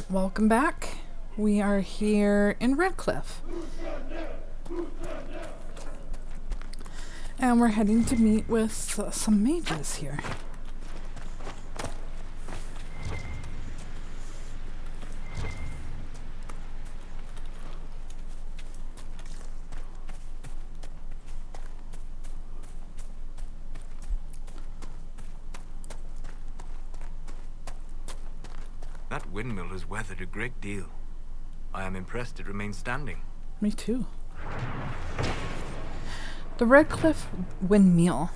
Welcome back. We are here in Redcliffe. And we're heading to meet with some mages here. That windmill has weathered a great deal. I am impressed it remains standing. Me too. The Redcliffe Windmill.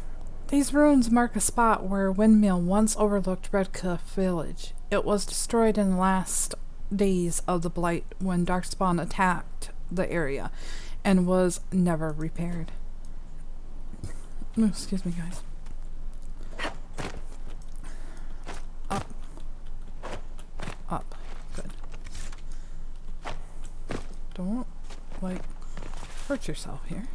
These ruins mark a spot where a windmill once overlooked Redcliffe village. It was destroyed in the last days of the Blight when Darkspawn attacked the area and was never repaired. Oh, excuse me, guys. Up. Good. Don't, hurt yourself here.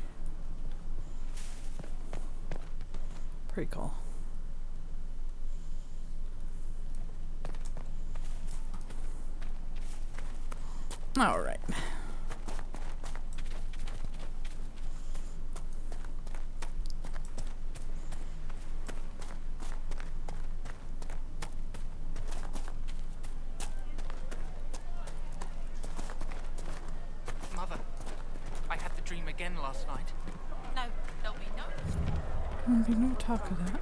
Pretty cool. All right. Mother, I had the dream again last night. No, there'll be no. There'll be no talk of that.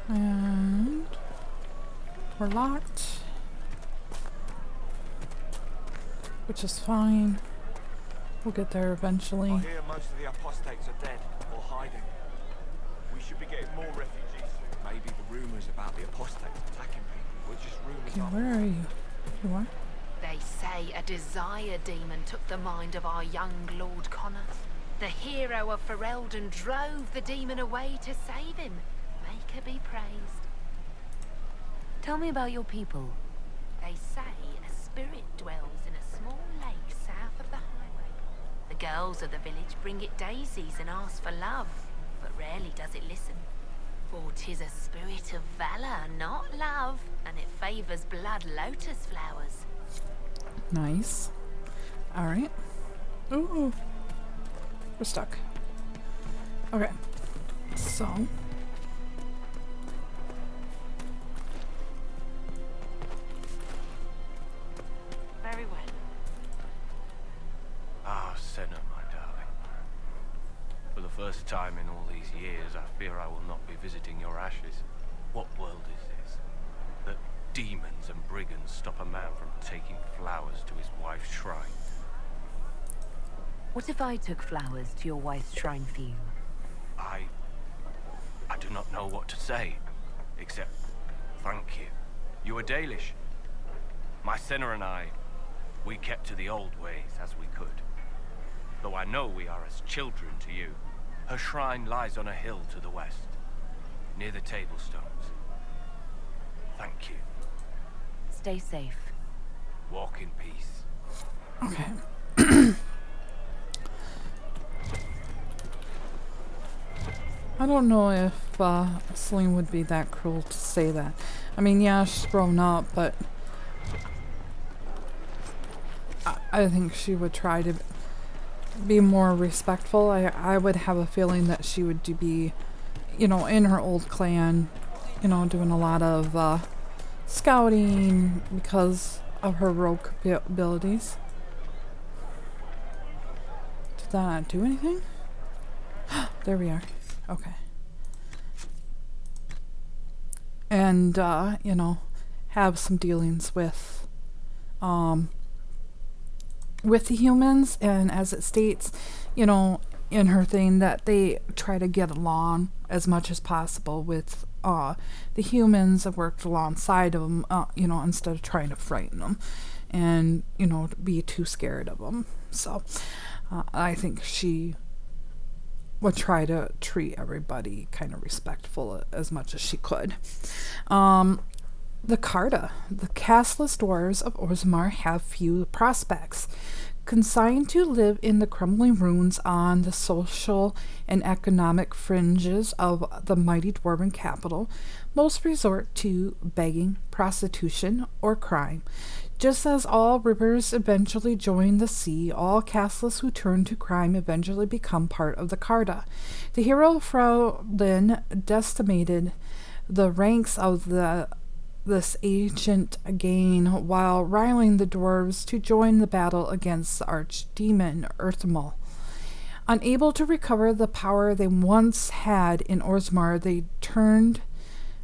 And we're locked, which is fine. We'll get there eventually. I hear most of the apostates are dead or hiding. We should be getting more refugees. Maybe the rumors about the apostates attacking people were just rumors. Okay, where are you? You are? They say a desire demon took the mind of our young Lord Connor. The hero of Ferelden drove the demon away to save him. Make her be praised. Tell me about your people. They say a spirit dwells in a small lake south of the highway. The girls of the village bring it daisies and ask for love, but rarely does it listen. For 'tis a spirit of valor, not love, and it favors blood lotus flowers. Nice. Alright. Ooh. We're stuck. Okay. So. Very well. Ah, Senna, my darling. For the first time in all these years, I fear I will not be visiting your ashes. What world is this? That demons and brigands stop a man from taking flowers to his wife's shrine. What if I took flowers to your wife's shrine for you? I do not know what to say, except thank you. You are Dalish. My Senna and I, we kept to the old ways as we could. Though I know we are as children to you. Her shrine lies on a hill to the west, near the tablstones. Thank you. Stay safe. Walk in peace. Okay. I don't know if Celine would be that cruel to say that. I mean, yeah, she's grown up, but I think she would try to be more respectful. I would have a feeling that she would be, you know, in her old clan, you know, doing a lot of scouting because of her rogue abilities. Did that not do anything? There we are. Okay. And, you know, have some dealings with the humans, and as it states, you know, in her thing, that they try to get along as much as possible with the humans that worked alongside of them, you know, instead of trying to frighten them and, you know, be too scared of them. So, I think she would try to treat everybody kind of respectful as much as she could. The Carta. The castless dwarves of Orzammar have few prospects. Consigned to live in the crumbling ruins on the social and economic fringes of the mighty dwarven capital, most resort to begging, prostitution, or crime. Just as all rivers eventually join the sea, all castless who turn to crime eventually become part of the Carta. The hero Fraulein decimated the ranks of this ancient gang while riling the dwarves to join the battle against the archdemon Earthmal. Unable to recover the power they once had in Orzammar, they turned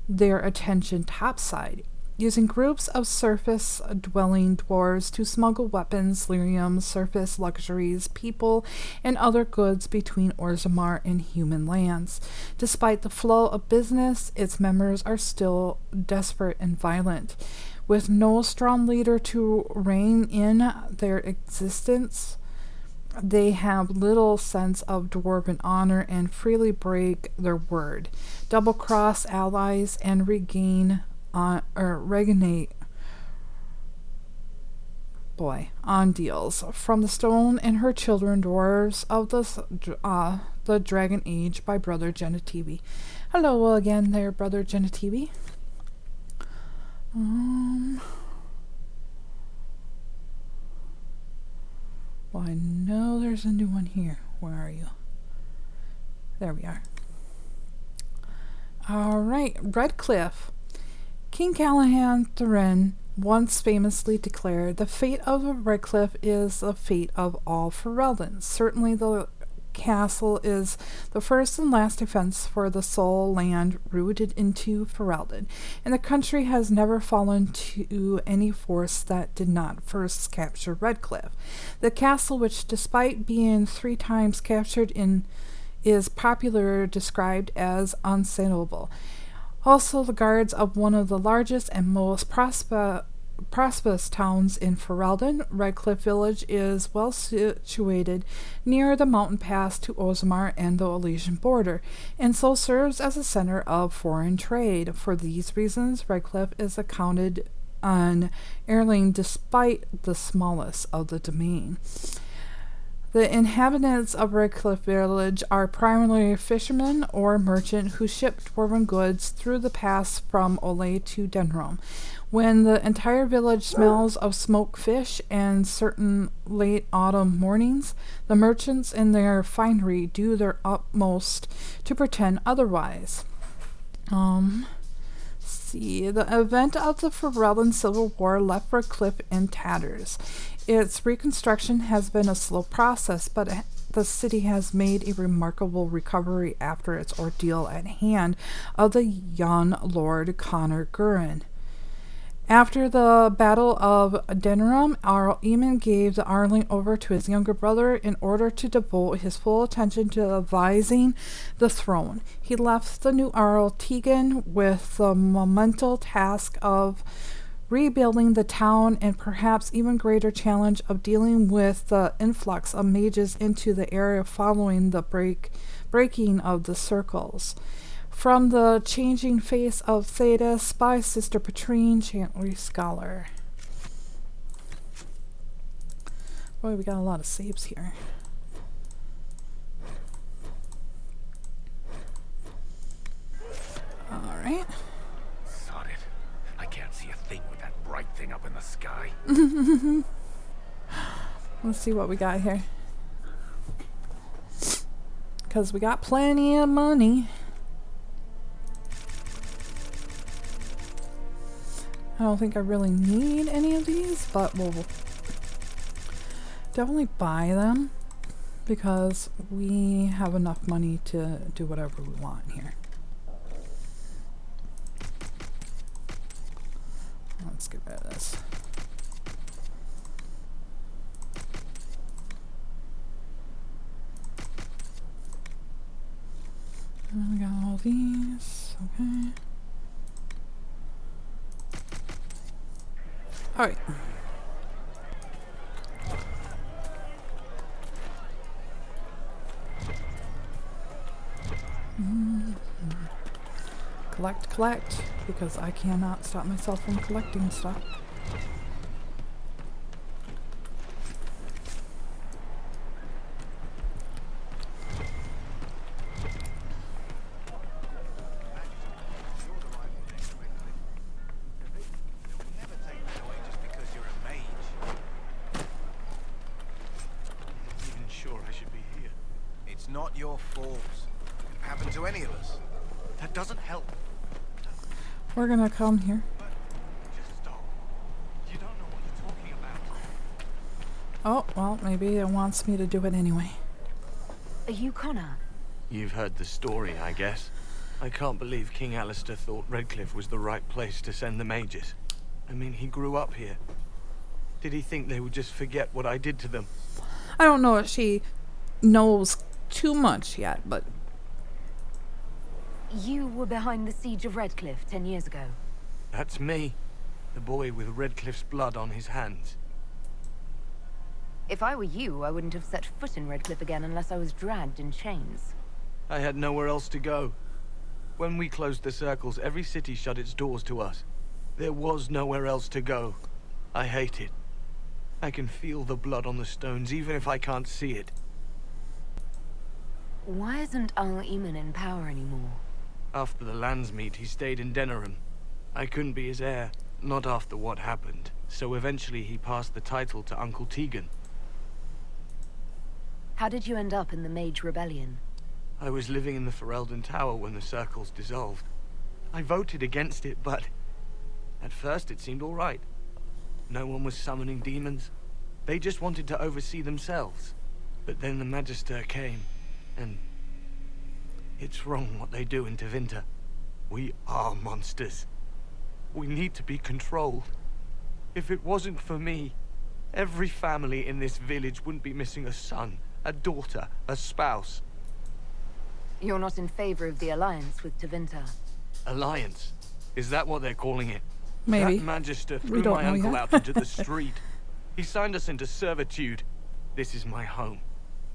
their attention topside, using groups of surface-dwelling dwarves to smuggle weapons, lyrium, surface luxuries, people, and other goods between Orzammar and human lands. Despite the flow of business, its members are still desperate and violent. With no strong leader to rein in their existence, they have little sense of dwarven honor and freely break their word, double-cross allies, and reganate on deals. From the Stone and Her Children, Dwarves of the Dragon Age by Brother Genitivi. Hello again there, Brother Genitivi. Well, I know there's a new one here. Where are you? There we are. Alright, Redcliffe. King Callahan Thurin once famously declared, "The fate of Redcliffe is the fate of all Ferelden. Certainly the castle is the first and last defense for the sole land rooted into Ferelden, and the country has never fallen to any force that did not first capture Redcliffe. The castle, which despite being 3 times captured is popularly described as unassailable. Also, the guards of one of the largest and most prosperous towns in Ferelden, Redcliffe Village, is well situated near the mountain pass to Orzammar and the Elysian border, and so serves as a center of foreign trade. For these reasons, Redcliffe is accounted an heirloom despite the smallness of the domain. The inhabitants of Redcliffe Village are primarily fishermen or merchants who ship dwarven goods through the pass from Olay to Denrom. When the entire village smells of smoked fish and certain late autumn mornings, the merchants in their finery do their utmost to pretend otherwise. The event of the Ferelden Civil War left Redcliffe in tatters. Its reconstruction has been a slow process, but the city has made a remarkable recovery after its ordeal at hand of the young Lord Connor Gurin. After the Battle of Denram, Arl Eamon gave the Arling over to his younger brother in order to devote his full attention to advising the throne. He left the new Arl Tegan with the monumental task of rebuilding the town and perhaps even greater challenge of dealing with the influx of mages into the area following the breaking of the circles. From the changing face of Thetis by Sister Patrine, Chantry Scholar. Boy, we got a lot of saves here. Alright. Sod it. I can't see a thing with that bright thing up in the sky. Let's see what we got here. Because we got plenty of money. I don't think I really need any of these, but we'll definitely buy them because we have enough money to do whatever we want here. Let's get rid of this. And we got all these, okay. Alright. Collect, because I cannot stop myself from collecting stuff. your fault. It happened to any of us. That doesn't help. We're gonna come here. Just stop. You don't know what you're talking about. Oh, well, maybe it wants me to do it anyway. Are you Connor? You've heard the story, I guess. I can't believe King Alistair thought Redcliffe was the right place to send the mages. I mean, he grew up here. Did he think they would just forget what I did to them? I don't know if she knows too much yet, but You were behind the siege of Redcliffe 10 years ago. That's me. The boy with Redcliffe's blood on his hands. If I were you, I wouldn't have set foot in Redcliffe again unless I was dragged in chains. I had nowhere else to go. When we closed the circles, every city shut its doors to us. There was nowhere else to go. I hate it. I can feel the blood on the stones, even if I can't see it. Why isn't Al-Eamon in power anymore? After the Landsmeet, he stayed in Denerim. I couldn't be his heir, not after what happened. So eventually he passed the title to Uncle Tegan. How did you end up in the Mage Rebellion? I was living in the Ferelden Tower when the circles dissolved. I voted against it, but at first it seemed all right. No one was summoning demons. They just wanted to oversee themselves. But then the Magister came, and it's wrong what they do in Tevinter. We are monsters. We need to be controlled. If it wasn't for me, every family in this village wouldn't be missing a son, a daughter, a spouse. You're not in favor of the alliance with Tevinter. Alliance? Is that what they're calling it? maybe. That Magister We threw don't my know uncle yet. out into the street. He signed us into servitude. This is my home.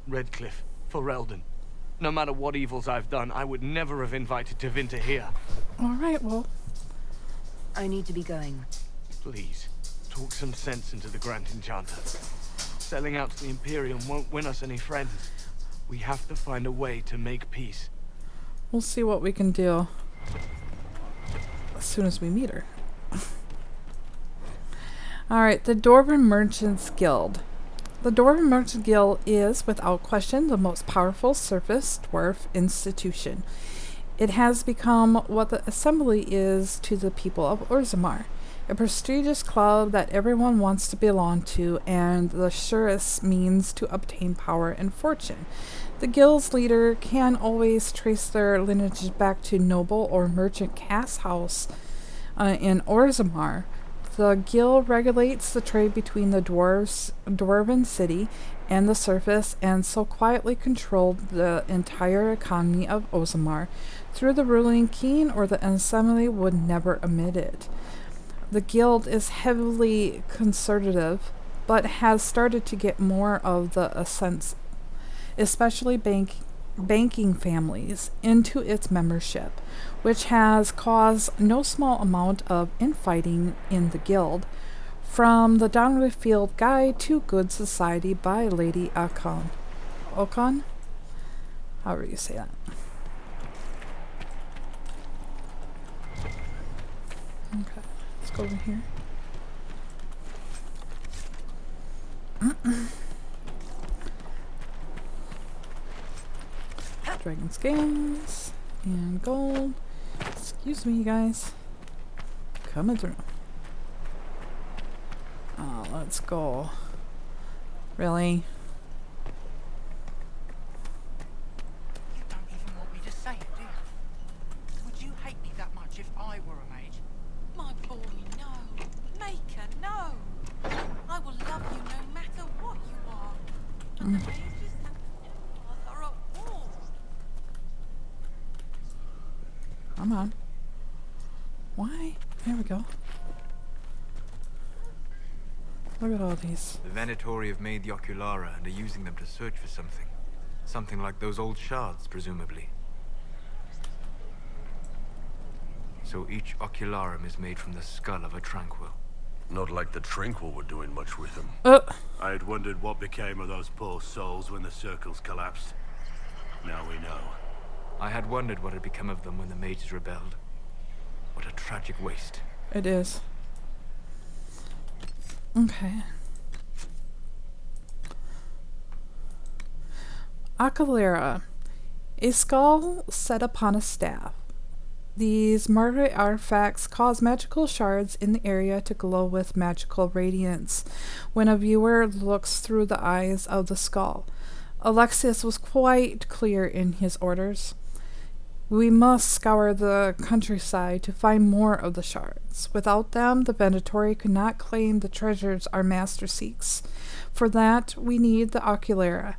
Redcliffe, Ferelden. No matter what evils I've done, I would never have invited Tevinter here. Alright, well, I need to be going. Please, talk some sense into the Grand Enchanter. Selling out to the Imperium won't win us any friends. We have to find a way to make peace. we'll see what we can do as soon as we meet her. Alright, the Dwarven Merchants Guild. The Dwarven Merchant Guild is, without question, the most powerful surface dwarf institution. It has become what the Assembly is to the people of Orzammar, a prestigious club that everyone wants to belong to, and the surest means to obtain power and fortune. The guild's leader can always trace their lineage back to noble or merchant caste house in Orzammar. The guild regulates the trade between the dwarven city and the surface, and so quietly controlled the entire economy of Orzammar. Through the ruling king or the assembly would never admit it. The guild is heavily conservative, but has started to get more of the sense, especially banking families, into its membership, which has caused no small amount of infighting in the guild. From the Downward Field Guide to Good Society by Lady Akon. Okon? However you say that. Okay, let's go over here. Dragon scales and gold. Excuse me, you guys. Coming through. Let's go. Really? You don't even want me to say it, do you? Would you hate me that much if I were a mage? My boy, no. Maker, no. I will love you no matter what you are. And the mages and the Earth are at war. Come on. Why? There we go. Look at all these. The Venatori have made the Oculara and are using them to search for something. Something like those old shards, presumably. So each Ocularum is made from the skull of a Tranquil. Not like the Tranquil were doing much with them. I had wondered what became of those poor souls when the circles collapsed. Now we know. I had wondered what had become of them when the mages rebelled. What a tragic waste. It is. Okay. Oculera. A skull set upon a staff. These market artifacts cause magical shards in the area to glow with magical radiance when a viewer looks through the eyes of the skull. Alexius was quite clear in his orders. We must scour the countryside to find more of the shards. Without them, the Venditory could not claim the treasures our master seeks. For that, we need the Oculera.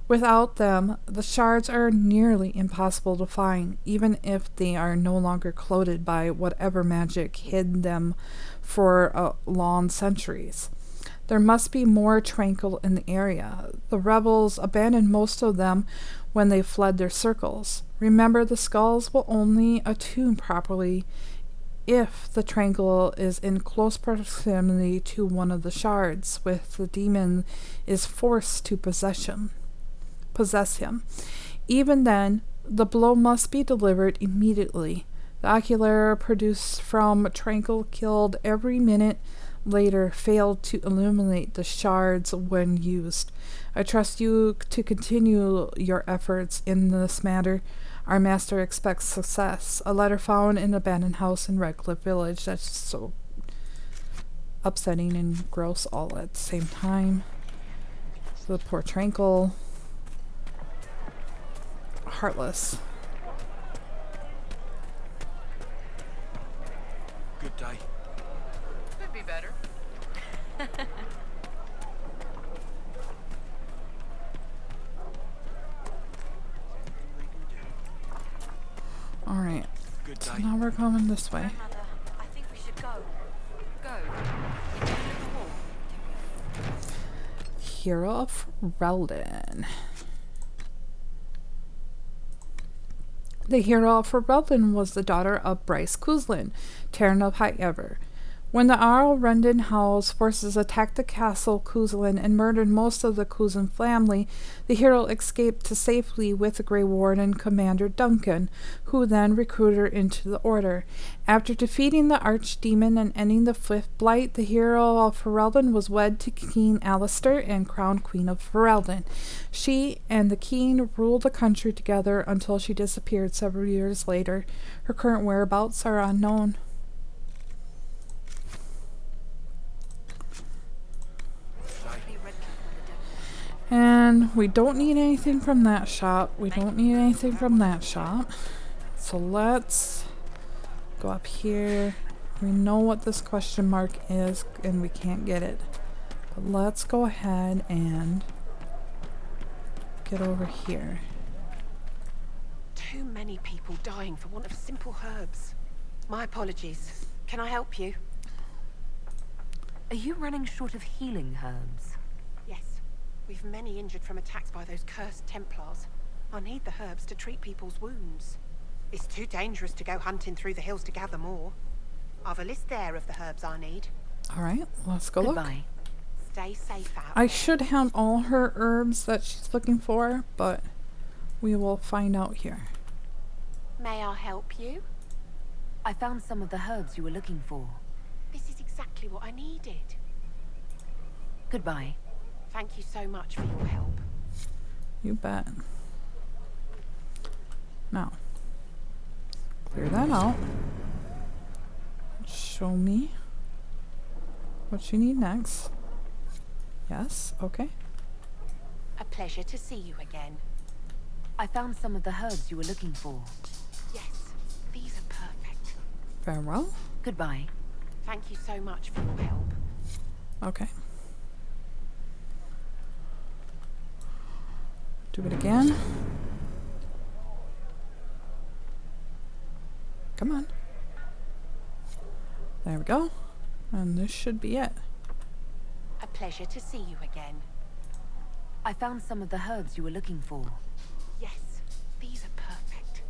Without them, the shards are nearly impossible to find, even if they are no longer clouded by whatever magic hid them for long centuries. There must be more tranquil in the area. The rebels abandoned most of them when they fled their circles. Remember, the skulls will only attune properly if the tranquil is in close proximity to one of the shards, with the demon is forced to possess him. Even then, the blow must be delivered immediately. The ocular produced from tranquil killed every minute later failed to illuminate the shards when used. I trust you to continue your efforts in this matter. Our master expects success. A letter found in an abandoned house in Redcliffe village. That's so upsetting and gross all at the same time. So the poor tranquil. Heartless. Good day. Could be better. Alright. Good So day. now we're going this way. Grandmother, I think we should go. Go. Into the wall. Hero of Ferelden. The hero of Ferelden was the daughter of Bryce Cuslin, Terran of High Ever. When the Love-Rennie House forces attacked the castle Cuslin and murdered most of the Cuslin family, the hero escaped to safety with the Grey Warden Commander Duncan, who then recruited her into the Order. After defeating the Archdemon and ending the Fifth Blight, the hero of Ferelden was wed to King Alistair and crowned Queen of Ferelden. She and the king ruled the country together until she disappeared several years later. Her current whereabouts are unknown. And we don't need anything from that shop. We don't need anything from that shop. So let's go up here. We know what this question mark is and we can't get it. But let's go ahead and get over here. Too many people dying for want of simple herbs. My apologies. Can I help you? Are you running short of healing herbs? Yes. We've many injured from attacks by those cursed Templars. I need the herbs to treat people's wounds. It's too dangerous to go hunting through the hills to gather more. I've a list there of the herbs I need. Alright, let's go look. Goodbye. Stay safe out. I should have all her herbs that she's looking for, but we will find out here. May I help you? I found some of the herbs you were looking for. This is exactly what I needed. Goodbye. Thank you so much for your help. You bet. Now, clear that out. Show me what you need next. Yes, okay. A pleasure to see you again. I found some of the herbs you were looking for. Yes, these are perfect. Farewell. Goodbye. Thank you so much for your help. Okay. Do it again. Come on. There we go. And this should be it. A pleasure to see you again. I found some of the herbs you were looking for. Yes, these are perfect.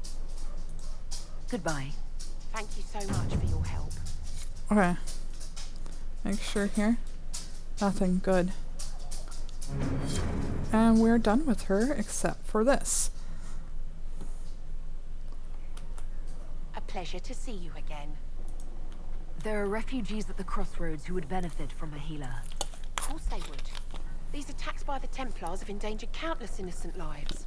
Goodbye. Thank you so much for your help. Okay. Make sure here. Nothing good. And we're done with her except for this. A pleasure to see you again. There are refugees at the crossroads who would benefit from a healer. Of course they would. These attacks by the Templars have endangered countless innocent lives.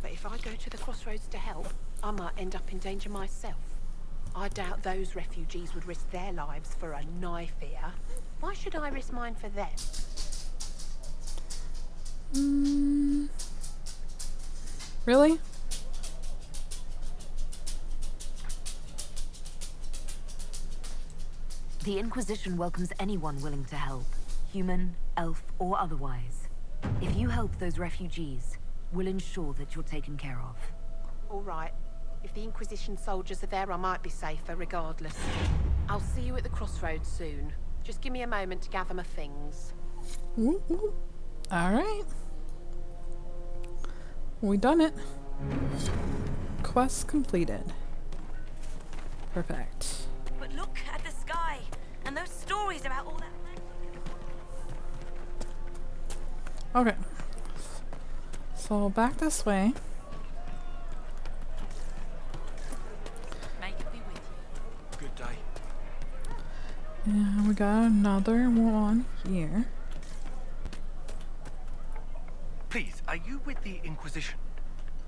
But But if I go to the crossroads to help, I might end up in danger myself. I doubt those refugees would risk their lives for a knife here. Why should I risk mine for them? Really? The Inquisition welcomes anyone willing to help, human, elf, or otherwise. If you help those refugees, we'll ensure that you're taken care of. All right. If the Inquisition soldiers are there, I might be safer regardless. I'll see you at the crossroads soon. Just give me a moment to gather my things. Alright. We done it. Quest completed. Perfect. But look at the sky and those stories about all that. Okay. So back this way. May it be with you. Good day. And we got another one here. Please, are you with the Inquisition?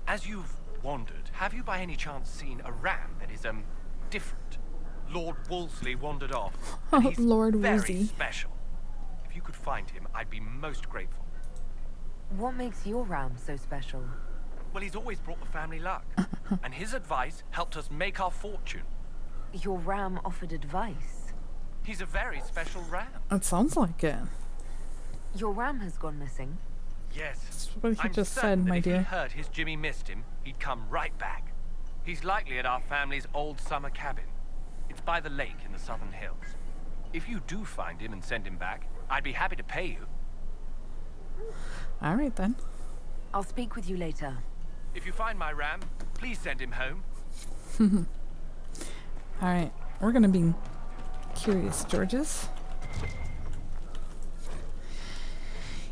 As you've wandered, have you by any chance seen a ram that is, different? Lord Wolseley wandered off. And he's Lord very Wolsey. special. If you could find him, I'd be most grateful. What makes your ram so special? Well, he's always brought the family luck. And his advice helped us make our fortune. Your ram offered advice. He's a very special ram. It sounds like it. Your ram has gone missing. Yes. That's what he I'm just certain said, that my if dear. he heard his Jimmy missed him, he'd come right back. He's likely at our family's old summer cabin. It's by the lake in the southern hills. If you do find him and send him back, I'd be happy to pay you. Alright then. I'll speak with you later. If you find my ram, please send him home. Alright. We're gonna be curious, Georges.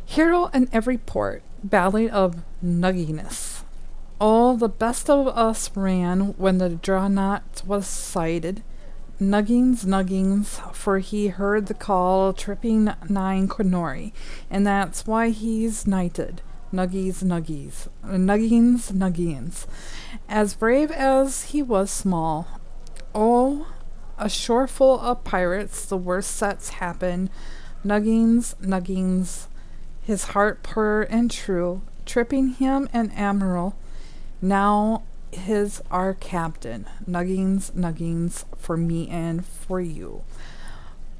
Hero in every port, Ballad of Nugginess. All the best of us ran when the Dreadnought was sighted. Nuggings, nuggings, for he heard the call tripping nine Quinori, and that's why he's knighted. Nuggies, nuggies, nuggings, nuggings. As brave as he was small. Oh, a shore full of pirates, the worst sets happen. Nuggings, nuggings, his heart pure and true, tripping him an admiral. Now his our captain. Nuggings, nuggings, for me and for you.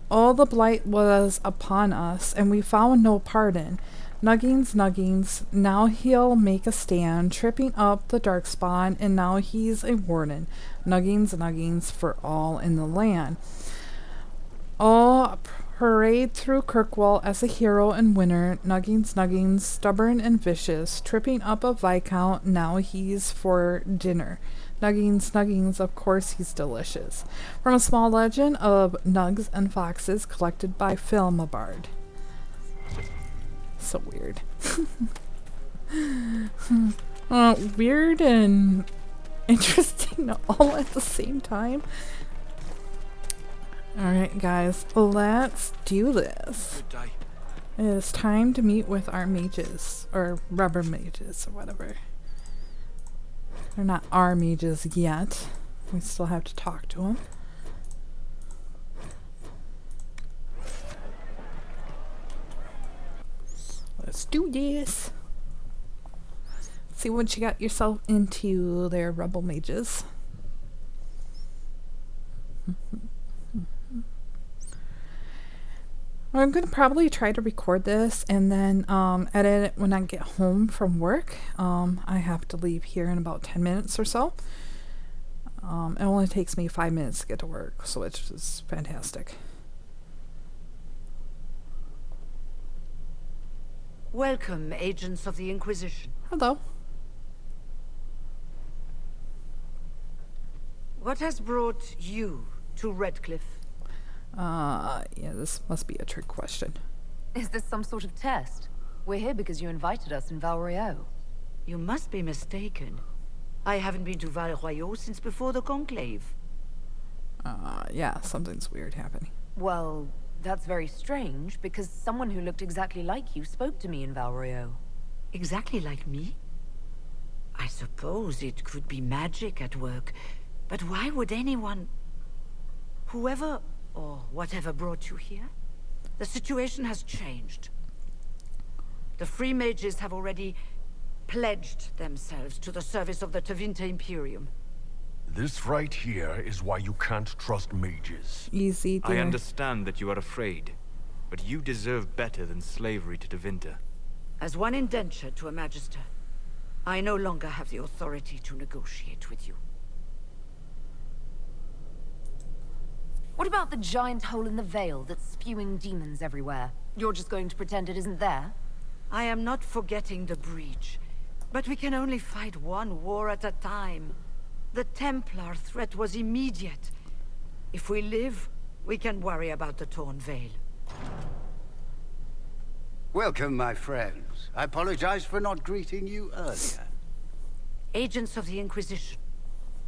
All the blight was upon us, and we found no pardon. Nuggings, nuggings, now he'll make a stand, tripping up the darkspawn, and now he's a warden. Nuggings, nuggings, for all in the land. All parade through Kirkwall as a hero and winner. Nuggings, nuggings, stubborn and vicious, tripping up a viscount, now he's for dinner. Nuggings, nuggings, of course he's delicious. From a small legend of nugs and foxes collected by Filmabard. So weird. Weird and interesting all at the same time. Alright guys, let's do this. Good day. It is time to meet with our mages, or rubber mages, or whatever. They're not our mages yet. We still have to talk to them. Let's do this. See what you got yourself into there, rebel mages. I'm going to probably try to record this and then edit it when I get home from work. I have to leave here in about 10 minutes or so. It only takes me 5 minutes to get to work, so it's just fantastic. Welcome, agents of the Inquisition. Hello. What has brought you to Redcliffe? Yeah, this must be a trick question. Is this some sort of test? We're here because you invited us in Val Royeaux. You must be mistaken. I haven't been to Val Royeaux since before the Conclave. Yeah, something's weird happening. Well, that's very strange, because someone who looked exactly like you spoke to me in Val Royeaux. Exactly like me? I suppose it could be magic at work, but why would anyone... Whoever or whatever brought you here? The situation has changed. The Free Mages have already pledged themselves to the service of the Tevinter Imperium. This right here is why you can't trust mages. Easy, dear. I understand that you are afraid, but you deserve better than slavery to Tevinter. As one indentured to a Magister, I no longer have the authority to negotiate with you. What about the giant hole in the veil that's spewing demons everywhere? You're just going to pretend it isn't there? I am not forgetting the breach, but we can only fight one war at a time. The Templar threat was immediate. If we live, we can worry about the torn veil. Welcome, my friends. I apologize for not greeting you earlier. Agents of the Inquisition,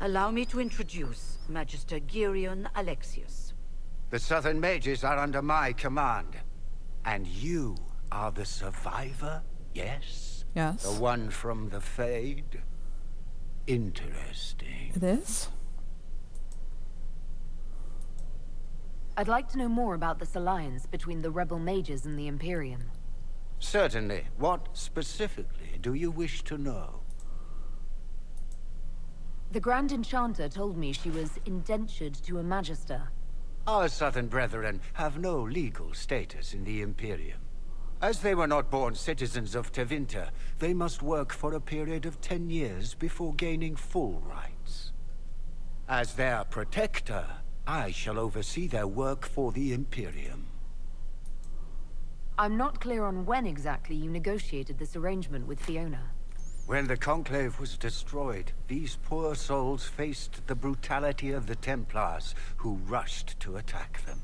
allow me to introduce Magister Girion Alexius. The Southern Mages are under my command. And you are the survivor, yes? Yes. The one from the Fade? Interesting. It is? I'd like to know more about this alliance between the rebel mages and the Imperium. Certainly. What specifically do you wish to know? The Grand Enchanter told me she was indentured to a Magister. Our Southern brethren have no legal status in the Imperium. As they were not born citizens of Tevinter, they must work for a period of 10 years before gaining full rights. As their protector, I shall oversee their work for the Imperium. I'm not clear on when exactly you negotiated this arrangement with Fiona. When the Conclave was destroyed, these poor souls faced the brutality of the Templars, who rushed to attack them.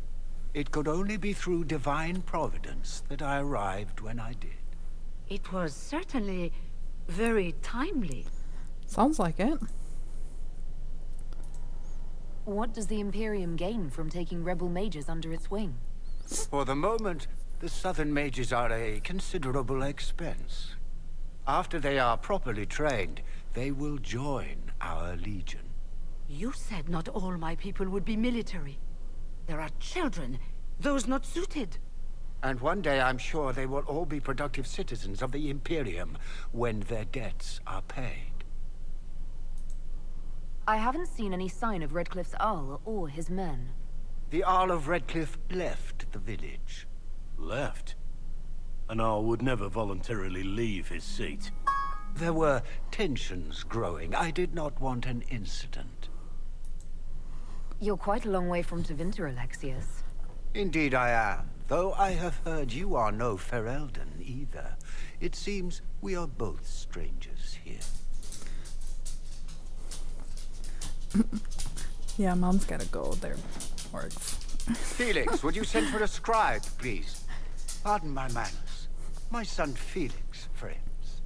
It could only be through divine providence that I arrived when I did. It was certainly very timely. Sounds like it. What does the Imperium gain from taking rebel mages under its wing? For the moment, the Southern Mages are a considerable expense. After they are properly trained, they will join our legion. You said not all my people would be military. There are children, those not suited. And one day I'm sure they will all be productive citizens of the Imperium when their debts are paid. I haven't seen any sign of Redcliffe's Arl or his men. The Arl of Redcliffe left the village. Left? An Arl would never voluntarily leave his seat. There were tensions growing. I did not want an incident. You're quite a long way from Tevinter, Alexius. Indeed I am, though I have heard you are no Ferelden either. It seems we are both strangers here. Yeah, Mom's gotta go. There works. Felix, would you send for a scribe, please? Pardon my manners. My son Felix, friends.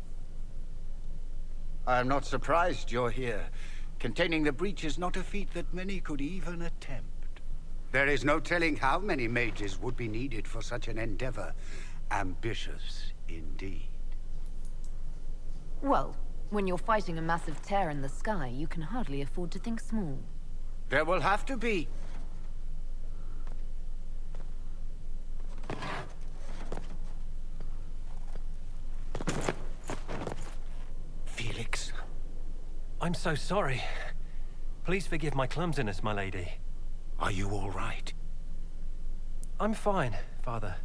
I am not surprised you're here. Containing the breach is not a feat that many could even attempt. There is no telling how many mages would be needed for such an endeavor. Ambitious, indeed. Well, when you're fighting a massive tear in the sky, you can hardly afford to think small. There will have to be. Felix. I'm so sorry. Please forgive my clumsiness, my lady. Are you all right? I'm fine, Father.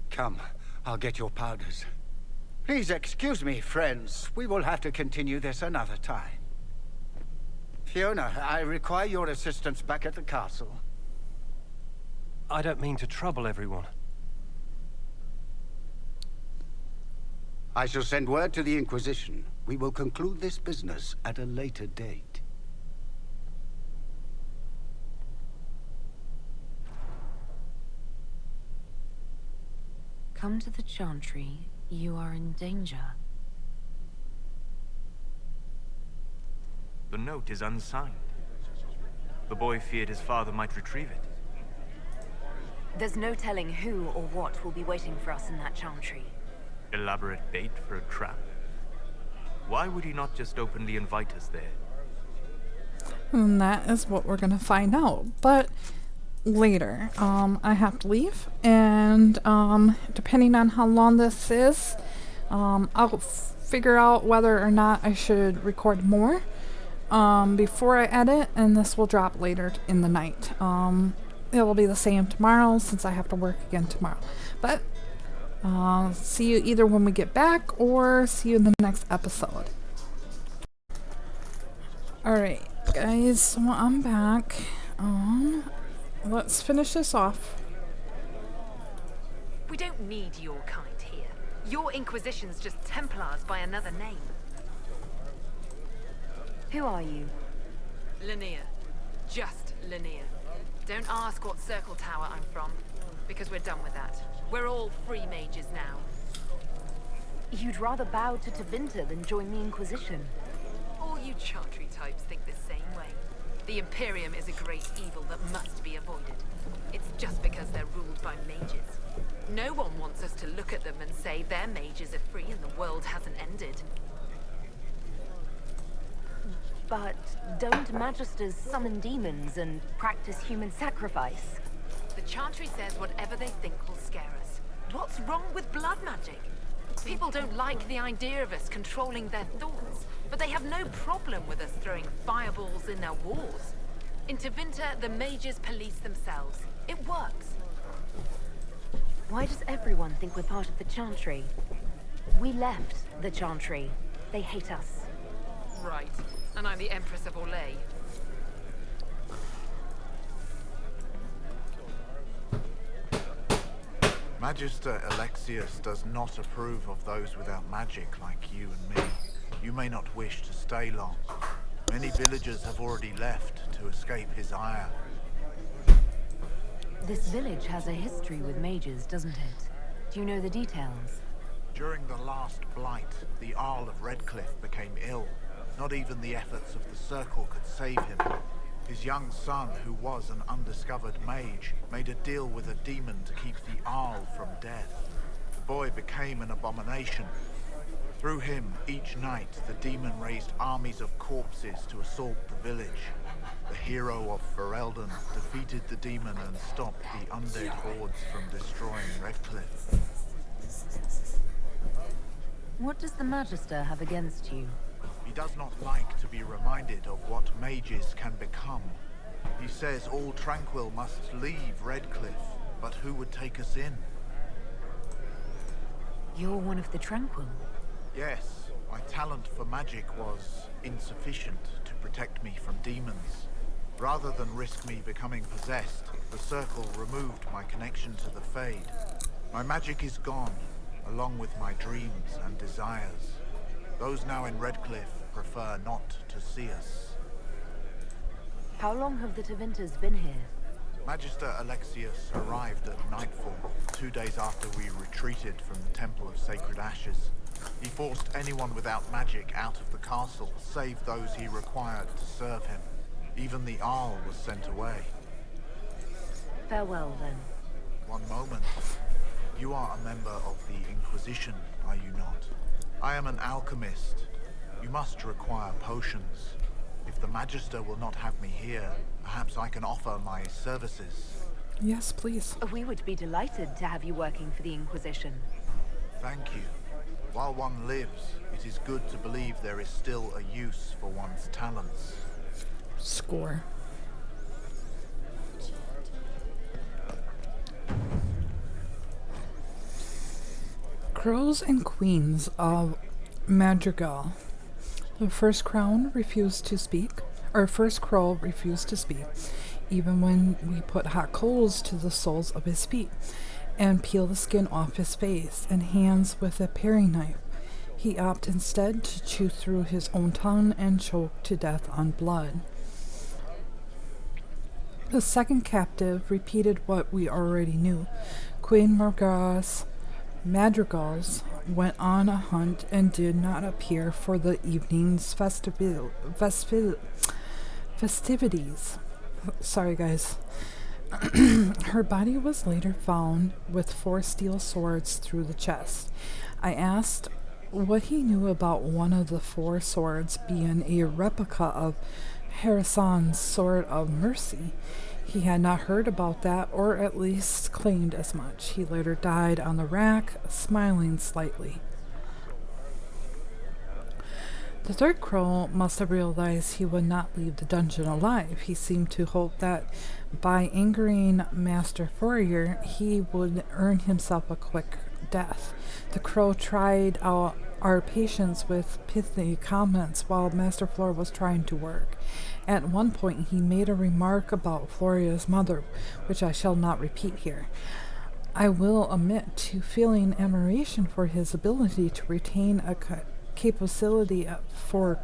Come, I'll get your powders. Please excuse me, friends. We will have to continue this another time. Fiona, I require your assistance back at the castle. I don't mean to trouble everyone. I shall send word to the Inquisition. We will conclude this business at a later date. Come to the Chantry. You are in danger. The note is unsigned. The boy feared his father might retrieve it. There's no telling who or what will be waiting for us in that Chantry. Elaborate bait for a trap. Why would he not just openly invite us there? And that is what we're gonna find out. But later, I have to leave, and depending on how long this is, I'll figure out whether or not I should record more before I edit, and this will drop later in the night. It will be the same tomorrow since I have to work again tomorrow. But see you either when we get back or see you in the next episode. Alright, guys, so I'm back. Let's finish this off. We don't need your kind here. Your Inquisition's just Templars by another name. Who are you? Linnea. Just Linnea. Don't ask what Circle Tower I'm from, because we're done with that. We're all free mages now. You'd rather bow to Tevinter than join the Inquisition. All you Chantry types think the same way. The Imperium is a great evil that must be avoided. It's just because they're ruled by mages. No one wants us to look at them and say their mages are free and the world hasn't ended. But don't Magisters summon demons and practice human sacrifice? The Chantry says whatever they think will scare us. What's wrong with blood magic? People don't like the idea of us controlling their thoughts, but they have no problem with us throwing fireballs in their wars. In Tevinter, the mages police themselves. It works. Why does everyone think we're part of the Chantry? We left the Chantry. They hate us. Right. And I'm the Empress of Orlais. Magister Alexius does not approve of those without magic like you and me. You may not wish to stay long. Many villagers have already left to escape his ire. This village has a history with mages, doesn't it? Do you know the details? During the last blight, the Arl of Redcliffe became ill. Not even the efforts of the Circle could save him. His young son, who was an undiscovered mage, made a deal with a demon to keep the Arl from death. The boy became an abomination. Through him, each night, the demon raised armies of corpses to assault the village. The hero of Ferelden defeated the demon and stopped the undead hordes from destroying Redcliffe. What does the Magister have against you? He does not like to be reminded of what mages can become. He says all Tranquil must leave Redcliffe, but who would take us in? You're one of the Tranquil? Yes, my talent for magic was insufficient to protect me from demons. Rather than risk me becoming possessed, the Circle removed my connection to the Fade. My magic is gone, along with my dreams and desires. Those now in Redcliffe prefer not to see us. How long have the Tevinters been here? Magister Alexius arrived at nightfall, 2 days after we retreated from the Temple of Sacred Ashes. He forced anyone without magic out of the castle, save those he required to serve him. Even the Arl was sent away. Farewell, then. One moment. You are a member of the Inquisition, are you not? I am an alchemist. You must require potions. If the Magister will not have me here, perhaps I can offer my services. Yes, please. We would be delighted to have you working for the Inquisition. Thank you. While one lives, it is good to believe there is still a use for one's talents. Score. Crows and Queens of Madrigal. The first crow refused to speak, even when we put hot coals to the soles of his feet, and peel the skin off his face and hands with a paring knife. He opted instead to chew through his own tongue and choke to death on blood. The second captive repeated what we already knew. Queen Madrigals went on a hunt and did not appear for the evening's festivities. Sorry, guys. Her body was later found with 4 steel swords through the chest. I asked what he knew about one of the four swords being a replica of Harrison's Sword of Mercy. He had not heard about that, or at least claimed as much. He later died on the rack, smiling slightly. The third crow must have realized he would not leave the dungeon alive. He seemed to hope that by angering Master Fourier, he would earn himself a quick death. The crow tried our patience with pithy comments while Master Flora was trying to work. At one point, he made a remark about Floria's mother, which I shall not repeat here. I will admit to feeling admiration for his ability to retain a capability for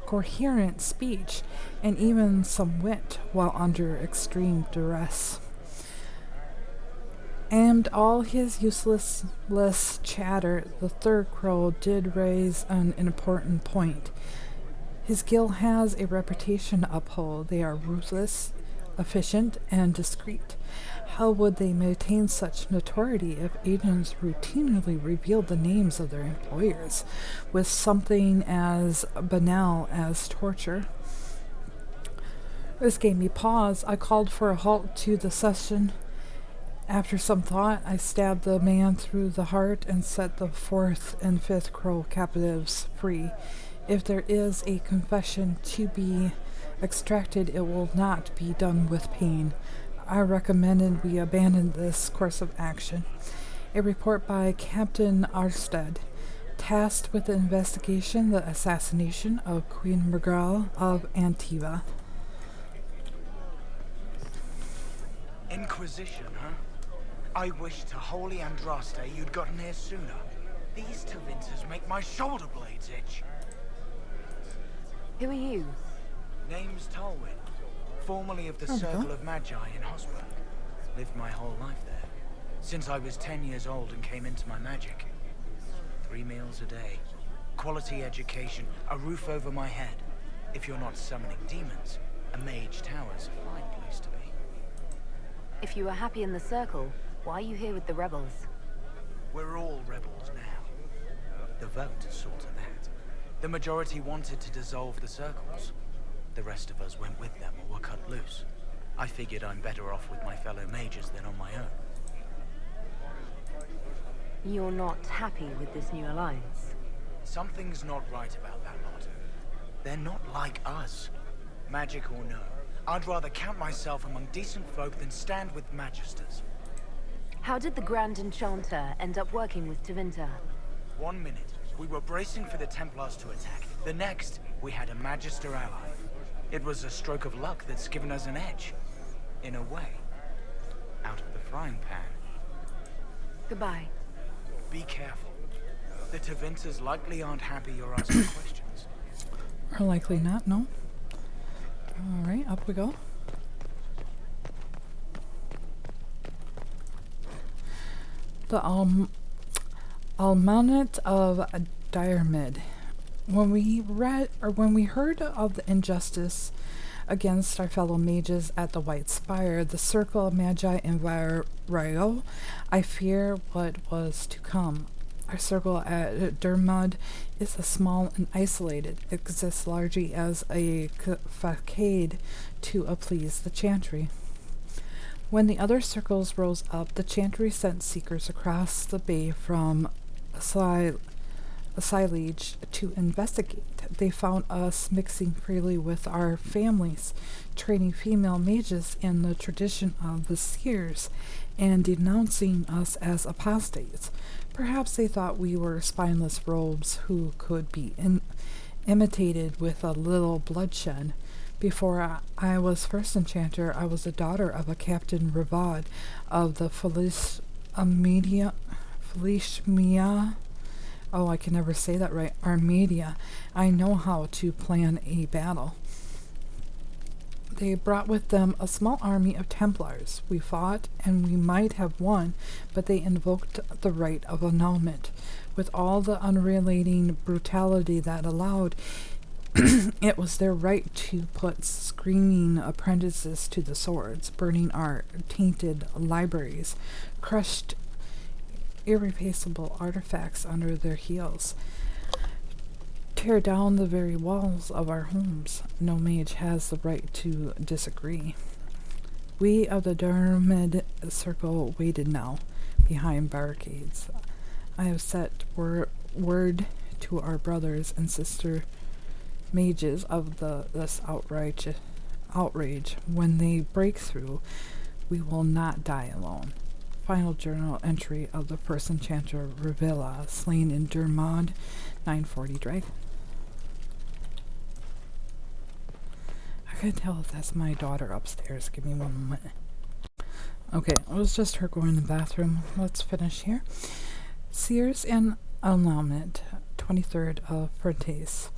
coherent speech and even some wit while under extreme duress. And all his useless chatter, the third crow did raise an important point. His guild has a reputation to uphold. They are ruthless, efficient, and discreet. How would they maintain such notoriety if agents routinely revealed the names of their employers with something as banal as torture? This gave me pause. I called for a halt to the session. After some thought, I stabbed the man through the heart and set the fourth and fifth crow captives free. If there is a confession to be extracted, it will not be done with pain. I recommended we abandon this course of action. A report by Captain Arstead, tasked with the investigation the assassination of Queen Murgal of Antiva. Inquisition, huh? I wish to holy Andraste you'd gotten here sooner. These Tevinters make my shoulder blades itch. Who are you? Name's Tolwyn. Formerly of the Circle of Magi in Hosberg. Lived my whole life there. Since I was 10 years old and came into my magic. 3 meals a day. Quality education. A roof over my head. If you're not summoning demons, a mage tower's a fine place to be. If you were happy in the Circle, why are you here with the rebels? We're all rebels now. The vote saw to that. The majority wanted to dissolve the Circles. The rest of us went with them or were cut loose. I figured I'm better off with my fellow mages than on my own. You're not happy with this new alliance? Something's not right about that lot. They're not like us. Magic or no, I'd rather count myself among decent folk than stand with magisters. How did the Grand Enchanter end up working with Tevinter? 1 minute, we were bracing for the Templars to attack. The next, we had a Magister ally. It was a stroke of luck that's given us an edge. In a way. Out of the frying pan. Goodbye. Be careful. The Tevinters likely aren't happy you're asking questions. Or likely not, no. Alright, up we go. The Almanet of Diarmid. When we heard of the injustice against our fellow mages at the White Spire, the Circle of Magi in Rio, I fear what was to come. Our circle at Dermod is a small and isolated. It exists largely as a facade to appease the Chantry. When the other circles rose up, the Chantry sent seekers across the bay from Silage to investigate. They found us mixing freely with our families, training female mages in the tradition of the seers, and denouncing us as apostates. Perhaps they thought we were spineless robes who could be imitated with a little bloodshed. Before I was first enchanter, I was the daughter of a Captain Ravad of the Felishmia. Oh, I can never say that right. Armadia. I know how to plan a battle. They brought with them a small army of Templars. We fought, and we might have won, but they invoked the right of annulment. With all the unrelating brutality that allowed, it was their right to put screaming apprentices to the swords, burning our tainted libraries, crushed irreplaceable artifacts under their heels. Tear down the very walls of our homes. No mage has the right to disagree. We of the Dermid Circle waited now, behind barricades. I have set word to our brothers and sister mages of this outrage. When they break through, we will not die alone. Final journal entry of the first enchanter Revilla, slain in Dermod, 940 Dragon. I can tell if that's my daughter upstairs. Give me one moment. Okay, it was just her going to the bathroom. Let's finish here. Sears and Annulment, 23rd of Prentice.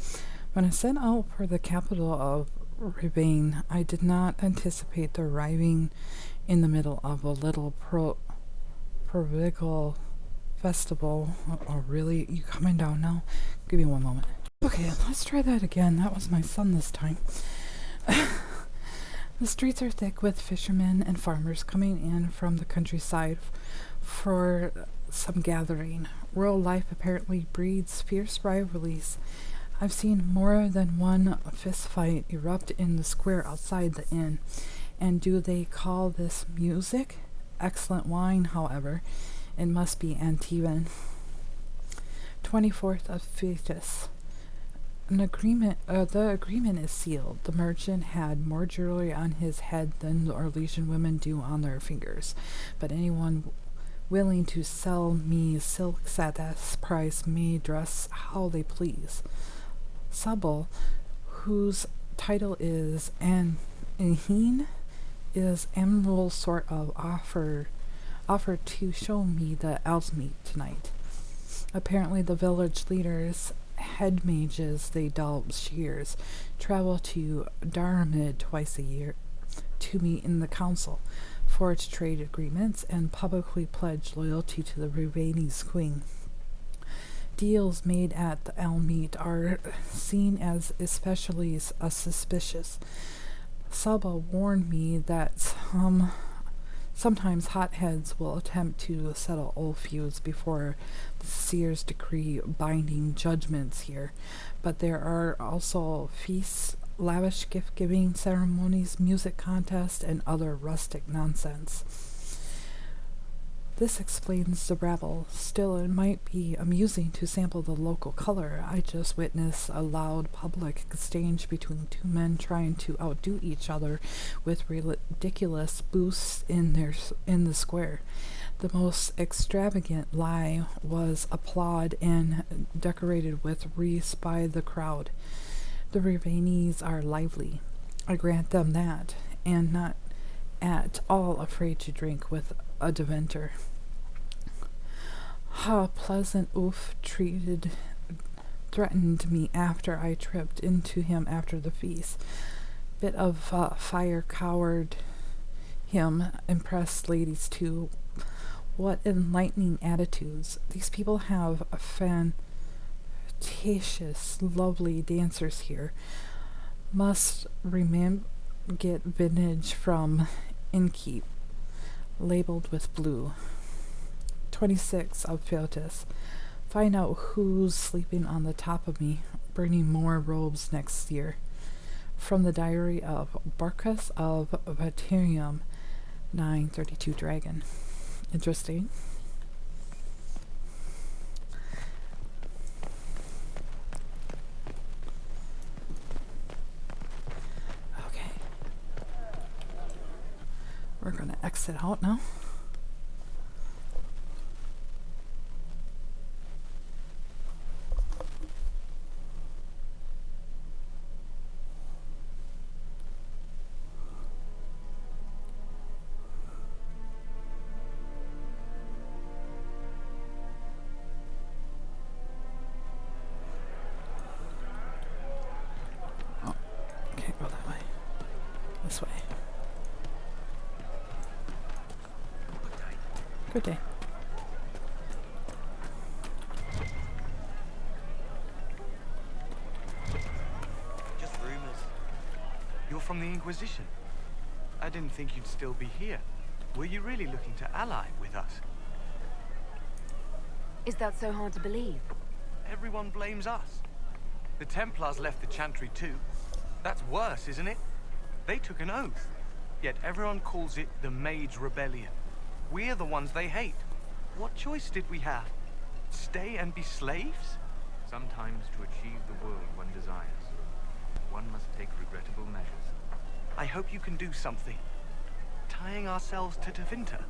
When I set out for the capital of Ravine, I did not anticipate arriving in the middle of a little provincial festival. Oh, really? You coming down now? Give me one moment. Okay, let's try that again. That was my son this time. The streets are thick with fishermen and farmers coming in from the countryside for some gathering. Rural life apparently breeds fierce rivalries. I've seen more than one fist fight erupt in the square outside the inn. And do they call this music? Excellent wine, however. It must be Antivan. 24th of Fetus. The agreement is sealed. The merchant had more jewelry on his head than the Orlesian women do on their fingers. But anyone willing to sell me silks at that price may dress how they please. Subble, whose title is Anheen, is Emerald sort of offered to show me the owl's meat tonight. Apparently the village leaders, head mages they dubbed shears, travel to Darmid twice a year to meet in the council, forge trade agreements, and publicly pledge loyalty to the Ravani's queen. Deals made at the Elm Meet are seen as especially suspicious. Saba warned me that sometimes hotheads will attempt to settle old feuds before the seer's decree binding judgments here, but there are also feasts, lavish gift-giving ceremonies, music contests, and other rustic nonsense. This explains the rabble. Still, it might be amusing to sample the local color. I just witnessed a loud public exchange between two men trying to outdo each other with ridiculous booths in the square. The most extravagant lie was applauded and decorated with wreaths by the crowd. The Ravanies are lively, I grant them that, and not at all afraid to drink with a Deventer. How pleasant Oof threatened me after I tripped into him after the feast. Bit of fire cowered him, impressed ladies too. What enlightening attitudes. These people have fantastious, lovely dancers here. Must get vintage from Innkeep, labeled with blue. 26 of Feotis. Find out who's sleeping on the top of me, bringing more robes next year. From the diary of Barcus of Vaterium, 932 Dragon. Interesting. Okay. We're gonna exit out now. This way. Good day. Just rumors. You're from the Inquisition. I didn't think you'd still be here. Were you really looking to ally with us? Is that so hard to believe? Everyone blames us. The Templars left the Chantry too. That's worse, isn't it? They took an oath. Yet everyone calls it the Mage Rebellion. We're the ones they hate. What choice did we have? Stay and be slaves? Sometimes to achieve the world one desires, one must take regrettable measures. I hope you can do something. Tying ourselves to Tevinter.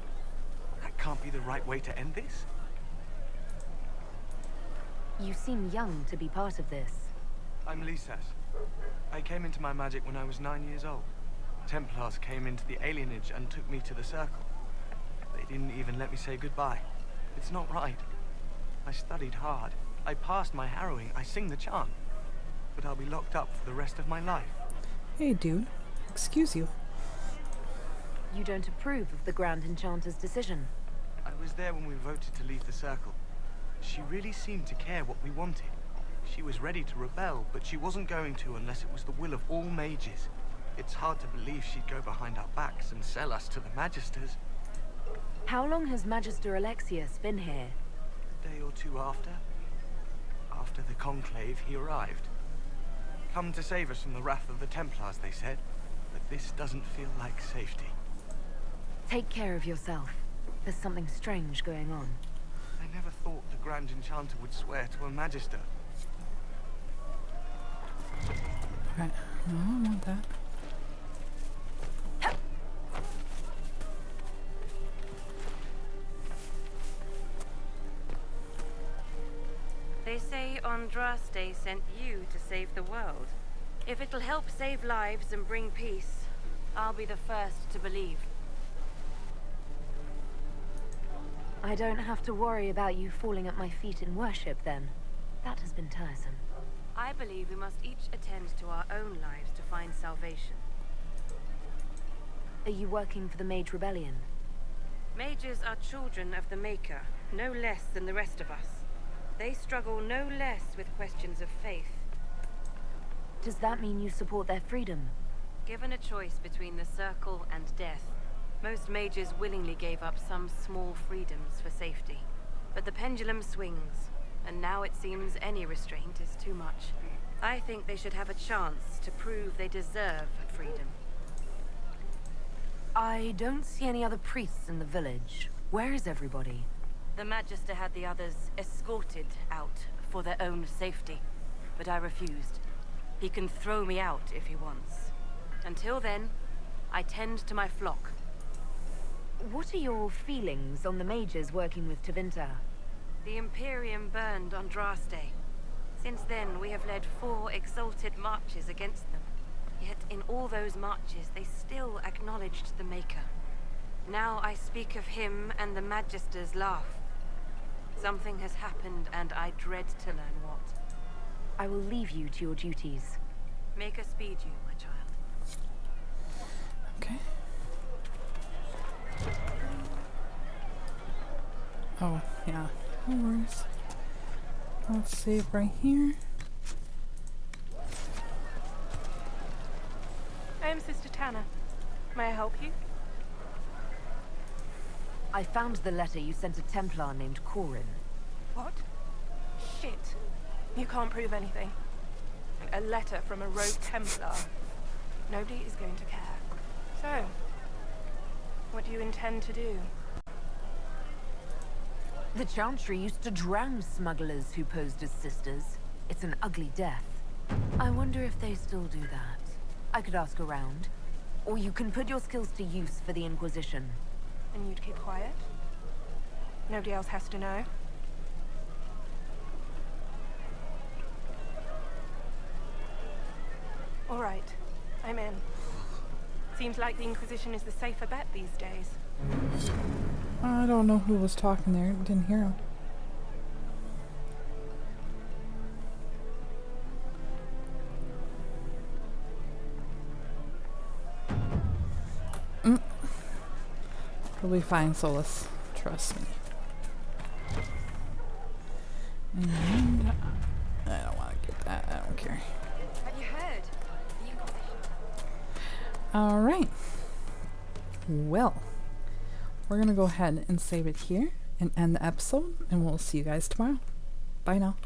That can't be the right way to end this. You seem young to be part of this. I'm Lisas. I came into my magic when I was 9 years old. Templars came into the alienage and took me to the Circle. They didn't even let me say goodbye. It's not right. I studied hard. I passed my harrowing. I sing the chant. But I'll be locked up for the rest of my life. Hey, dude. Excuse you. You don't approve of the Grand Enchanter's decision? I was there when we voted to leave the Circle. She really seemed to care what we wanted. She was ready to rebel, but she wasn't going to unless it was the will of all mages. It's hard to believe she'd go behind our backs and sell us to the Magisters. How long has Magister Alexius been here? A day or two after. After the Conclave, he arrived. Come to save us from the wrath of the Templars, they said. But this doesn't feel like safety. Take care of yourself. There's something strange going on. I never thought the Grand Enchanter would swear to a Magister. Alright, no, I want that. They say Andraste sent you to save the world. If it'll help save lives and bring peace, I'll be the first to believe. I don't have to worry about you falling at my feet in worship, then. That has been tiresome. I believe we must each attend to our own lives to find salvation. Are you working for the Mage Rebellion? Mages are children of the Maker, no less than the rest of us. They struggle no less with questions of faith. Does that mean you support their freedom? Given a choice between the Circle and death, most mages willingly gave up some small freedoms for safety. But the pendulum swings, and now it seems any restraint is too much. I think they should have a chance to prove they deserve freedom. I don't see any other priests in the village. Where is everybody? The Magister had the others escorted out for their own safety, but I refused. He can throw me out if he wants. Until then, I tend to my flock. What are your feelings on the mages working with Tevinter? The Imperium burned Andraste. Since then, we have led 4 exalted marches against them. Yet in all those marches, they still acknowledged the Maker. Now I speak of him and the Magisters laugh. Something has happened, and I dread to learn what. I will leave you to your duties. Make us speed you, my child. Okay. Oh, yeah. No worries. I'll save right here. I am Sister Tanner. May I help you? I found the letter you sent a Templar named Corin. What? Shit. You can't prove anything. A letter from a rogue Templar. Nobody is going to care. So, what do you intend to do? The Chantry used to drown smugglers who posed as sisters. It's an ugly death. I wonder if they still do that. I could ask around. Or you can put your skills to use for the Inquisition. And you'd keep quiet? Nobody else has to know? All right, I'm in. Seems like the Inquisition is the safer bet these days. I don't know who was talking there. Didn't hear him. We'll be fine, Solus. Trust me. And I don't want to get that. I don't care. Have you heard? The Inquisition. Alright. Well, we're going to go ahead and save it here. and end the episode, and we'll see you guys tomorrow. Bye now.